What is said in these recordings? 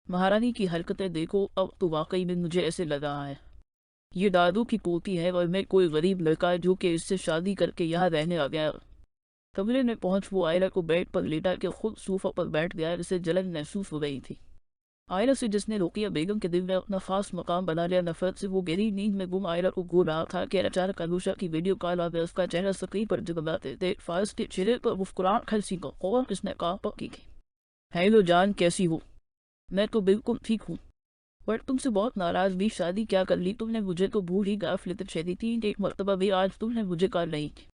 महारानी की हरकतें देखो, अब तो वाकई में मुझे ऐसे लग रहा है ये दादू की पोती है और मैं कोई गरीब लड़का है जो कि इससे शादी करके यहाँ रहने आ गया। कमरे में पहुंच वो आयरा को बेड पर लेटा के खुद सोफा पर बैठ गया, जिसे जलन महसूस हो रही थी। आयरा से जिसने रोकिया बेगम के दिल में अपना खास मकाम बना लिया, नफरत से वो गहरी नींद में गुम आयरा को घूर रहा था कि अचानक अनुषा की वीडियो कॉल आ गई। उसका चेहरा स्क्रीन पर जगमगाते थे, फारिस के चेहरे पर मुस्कुराहट खलसी को और किसने कहा पक्की की। हेलो जान, कैसी हो? मैं तो बिल्कुल ठीक हूँ, पर तुमसे बहुत नाराज भी। शादी क्या कर ली तुमने? मुझे तो भूल ही गाफिलत छेदी थी, एक मरतबा भी आज तुमने मुझे कॉल नहीं की।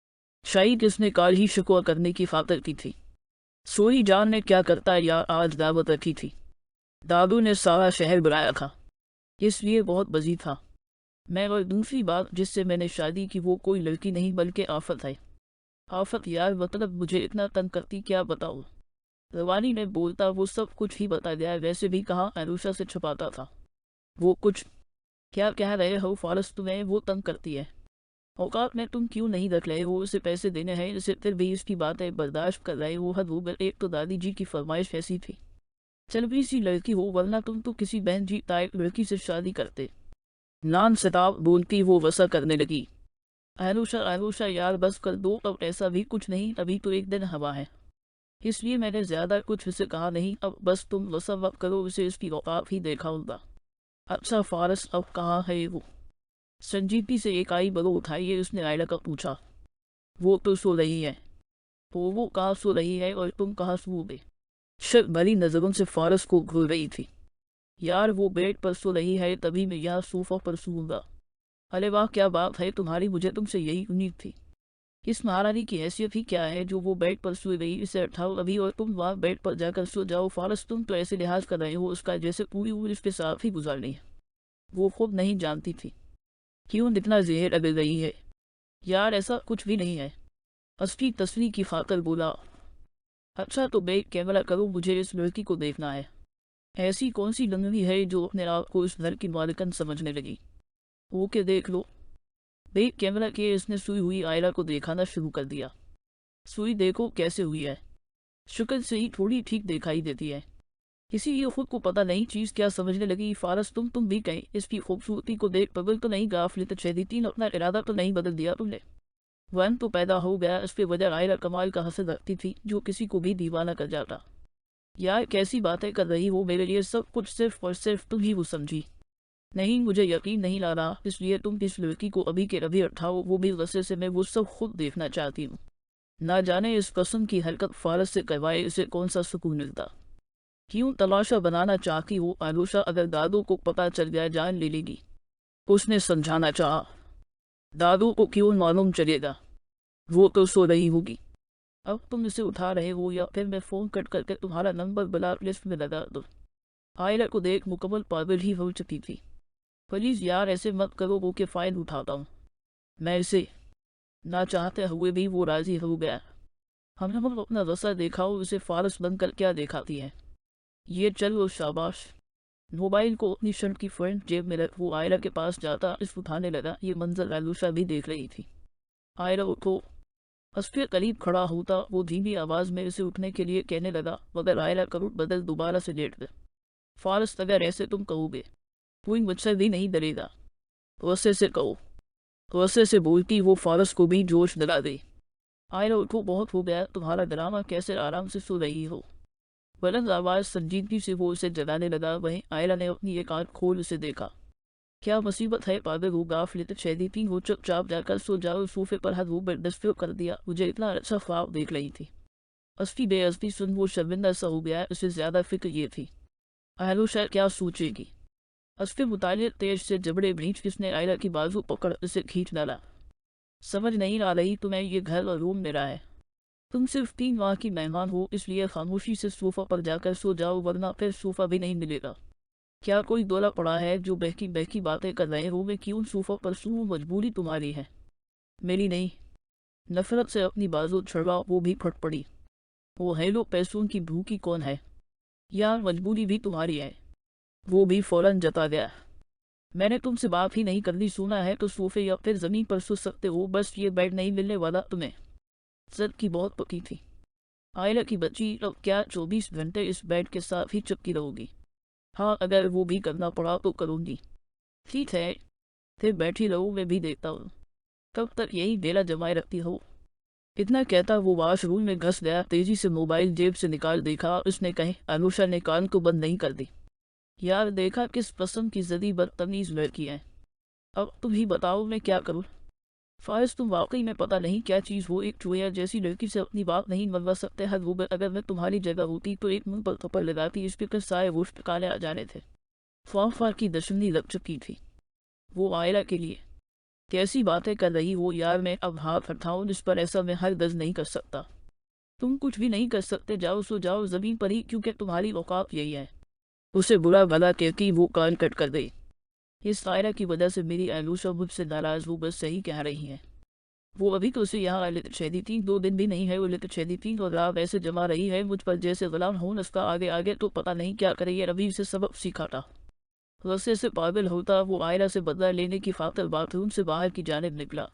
शायद इसने कॉल ही शिकवा करने की खातर की थी। सोई जान ने क्या करता है यार, आज दावत रखी थी। दादू ने सारा शहर बुलाया था, इसलिए बहुत बिजी था मैं। और दूसरी बात, जिससे मैंने शादी की वो कोई लड़की नहीं बल्कि आफत है। आफत यार, मतलब मुझे इतना तंग करती क्या बताऊँ। रवानी ने बोलता वो सब कुछ ही बता दिया, वैसे भी कहाँ अनुषा से छुपाता था वो कुछ। क्या कह रहे हो फारस, तुम्हें वो तंग करती है? औकात में तुम क्यों नहीं रख रहे हो? उसे पैसे देने हैं इसे, फिर भी इसकी बातें बर्दाश्त कर रहे हो। हद हो गई। एक तो दादी जी की फरमाइश ऐसी थी, चल भी सी लड़की हो, वरना तुम तो किसी बहन जी टाइप लड़की से शादी करते। नान सताब बोलती वो वसा करने लगी। अनुषा अनुषा यार बस कर दो, अब ऐसा भी कुछ नहीं, अभी तो एक दिन हवा है, इसलिए मैंने ज्यादा कुछ उसे कहा नहीं। अब बस तुम वसा वक्त करो, उसे इसकी औकात ही देखा होगा। अच्छा फारस, अब कहाँ है वो? संजीवनी से एक आई बलो उठाइए, उसने आयला का पूछा। वो तो सो रही है। तो वो कहाँ सो रही है और तुम कहाँ सोओगे? शक भरी नजरों से फारस को घूर रही थी। यार वो बेड पर सो रही है, तभी मैं यहाँ सोफा पर सोऊंगा। अरे वाह क्या बात है तुम्हारी, मुझे तुमसे यही उम्मीद थी। इस महारानी की हैसियत ही क्या है जो वो बेड पर सो रही? इसे उठाओ अभी और तुम वहाँ बेड पर जाकर सो जाओ। फारस तुम तो ऐसे लिहाज कर रहे हो उसका जैसे पूरी उम्र इसके साथ ही गुजारनी है। वो खुद नहीं जानती थी क्यों इतना जहर अगल रही है। यार ऐसा कुछ भी नहीं है, असली तस्वीर की खातर बोला। अच्छा तो बैक कैमरा करो, मुझे इस लड़की को देखना है। ऐसी कौन सी लंगड़ी है जो अपने आप को इस घर की मालिकन समझने लगी? ओके देख लो। बैक कैमरा के इसने सुई हुई आयरा को दिखाना शुरू कर दिया। सुई देखो कैसे हुई है, शक्ल से ही थोड़ी ठीक दिखाई देती है, इसीलिए खुद को पता नहीं चीज क्या समझने लगी। फारस तुम भी कहीं इसकी खूबसूरती को देख पगल तो नहीं गाफिलत शहदीतीन, अपना इरादा तो नहीं बदल दिया तुमने? वन तो पैदा हो गया, इस पे वजह आयरा कमाल का हसद रखती थी जो किसी को भी दीवाना कर जाता। यार कैसी बातें कर रही हो, मेरे लिए सब कुछ सिर्फ और सिर्फ तुम ही वो समझी। नहीं मुझे यकीन नहीं ला रहा, इसलिए तुम इस लड़की को अभी के अभी उठाओ, वो भी गस्से से। मैं वो सब खुद देखना चाहती हूँ। ना जाने इस कसम की हरकत फारस से करवाए इसे कौन सा सुकून मिलता। क्यों तमाशा बनाना चाहती हो आलूशा? अगर दादू को पता चल गया जान ले लेगी। उसने समझाना चाहा। दादू को क्यों मालूम चलेगा? वो तो सो रही होगी। अब तुम इसे उठा रहे हो या फिर मैं फोन कट करके तुम्हारा नंबर ब्लॉक लिस्ट में लगा दूं? आयरा को देख मुकम्मल पागल ही हो चुकी थी। प्लीज यार ऐसे मत करो, वो के फाइल उठाता हूँ मैं इसे। ना चाहते हुए भी वो राजी हो गया। हम अपना रसा दिखाओ, उसे फारस बनकर क्या दिखाती है। ये चलो शाबाश। मोबाइल को अपनी शर्ट की फ्रंट जेब में रख वो आयरा के पास जाता इस उठाने लगा। ये मंजर आलूशा भी देख रही थी। आयरा उठो। अस्फिर करीब खड़ा होता वो धीमी आवाज में इसे उठने के लिए कहने लगा, मगर आयरा करूट बदल दोबारा से लेट गए। फारस अगर ऐसे तुम कहोगे कोई मुझसे भी नहीं डरेगा। वैसे से कहो। वैसे से बोलती वो फारस को भी जोश दिला गई। आयरा उठो, बहुत हो गया तुम्हारा ड्रामा, कैसे आराम से सो रही हो। बुलंद आवाज संजीदगी से वो उसे जलाने लगा। वहीं आयरा ने अपनी एक आंख खोल उसे देखा। क्या मुसीबत है पागल हो गाफिलत शहदीती हो, चुपचाप जाकर सो जाओ। सोफे पर हाथ वो दस्तक कर दिया। मुझे इतना अच्छा ख्वाब देख रही थी। अस्फी बेअस्फी सुन वो शर्मिंदा सा हो गया। उसे ज्यादा फिक्र ये थी आयरूशा क्या सोचेगी। अस्फी मुतालिक तेज से जबड़े भींच किसने आयरा की बाजू पकड़ उसे खींच डाला। समझ नहीं आ रही तुम्हें, ये घर और रूम मेरा है। तुम सिर्फ 3 माह की मेहमान हो, इसलिए खामोशी से सोफा पर जाकर सो जाओ, वरना फिर सोफा भी नहीं मिलेगा। क्या कोई दौला पड़ा है जो बहकी बहकी बातें कर रहे हो? मैं क्यों सोफा पर सोऊं? मजबूरी तुम्हारी है, मेरी नहीं। नफरत से अपनी बाजू छुड़वा वो भी फट पड़ी। वो हेलो पैसों की भूखी कौन है? यार मजबूरी भी तुम्हारी है, वो भी फौरन जता गया। मैंने तुमसे बात ही नहीं करनी, सुना है तो सोफे या फिर जमीन पर सो सकते हो, बस ये बेड नहीं मिलने वाला तुम्हें। सर की बहुत पकी थी। आयला की बच्ची, अब क्या 24 घंटे इस बेड के साथ ही चिपकी रहोगी? हाँ, अगर वो भी करना पड़ा तो करूँगी। ठीक है, फिर बैठी रहो, मैं भी देखता हूँ। कब तक यही डेरा जमाए रखती हो? इतना कहता वो वॉशरूम में घुस गया। तेजी से मोबाइल जेब से निकाल देखा, उसने कहे अनुषा ने कान को बंद नहीं कर दी। यार देखा किस पसंद की जदी बदतमीज लड़की है। अब तुम ही बताओ मैं क्या करूँ? फायज तुम वाकई में पता नहीं क्या चीज़ हो, एक चुहिया जैसी लड़की से अपनी बात नहीं मनवा सकते। हर वो अगर मैं तुम्हारी जगह होती तो एक मुंह पर थप्पड़ लगाती। इस पर सारे वोट काले आ जाने थे। फाफा की दुश्मनी लग चुकी थी वो आयरा के लिए। कैसी बातें कर रही हो यार, मैं अब हाथ हटाऊं इस पर, ऐसा मैं हर दर्ज नहीं कर सकता। तुम कुछ भी नहीं कर सकते, जाओ सो जाओ जमीन पर ही, क्योंकि तुम्हारी औकात यही है। उसे बुरा भला कहती वो कान कट कर गई। इस सायरा की वजह से मेरी आलूशा मुझसे नाराज, वो बस सही कह रही है। वो अभी तो उसे यहाँ छेदी थी, 2 दिन भी नहीं है वो छेदी थी, और रात ऐसे जमा रही है मुझ पर जैसे गुलाम हूँ उसका। आगे आगे तो पता नहीं क्या करे। ये रवि से सबक सीखा था। रस्से से पागल होता वो आयरा से बदला लेने की खातिर बाथरूम से बाहर की जानिब निकला।